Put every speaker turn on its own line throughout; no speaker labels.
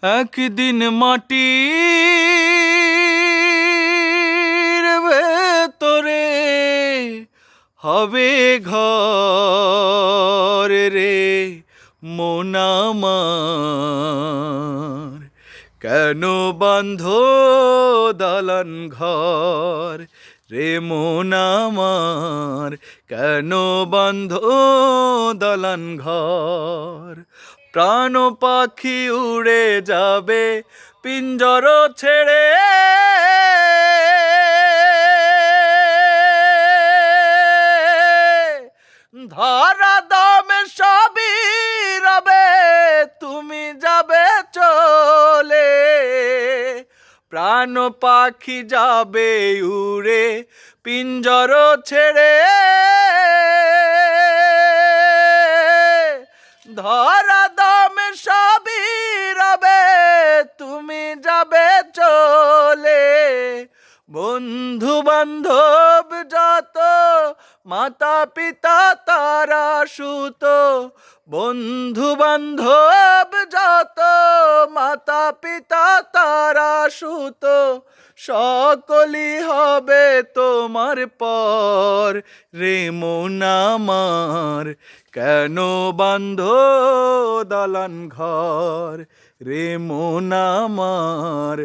একদিন মাটির ভেতরে হবে ঘর রে মন আমার। কেন বাঁধো দালান ঘর রে মন আমার, কেন বাঁধো দালান ঘর? প্রাণ পাখি উড়ে যাবে পিঞ্জর ছেড়ে, ধরা দমে সবই রবে, তুমি যাবে চলে। প্রাণ পাখি যাবে উড়ে পিঞ্জর ছেড়ে, ধরা দমে সবই রবে, তুমি যাবে চলে। বন্ধু বান্ধব যত মাতা পিতা তারা সুত, বন্ধু বান্ধব যত মাতা পিতা তারা সুত, সকলই হবে তোমার পর রে মন আমার। কেন বাঁধো দালান ঘর রে মন আমার,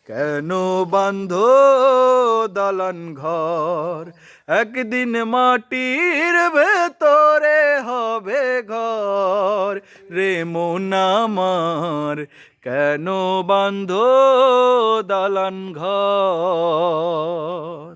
কেন বাঁধো দালান ঘর? একদিন মাটির ভেতরে হবে ঘর রে মন আমার, কেন বাঁধো দালান ঘর?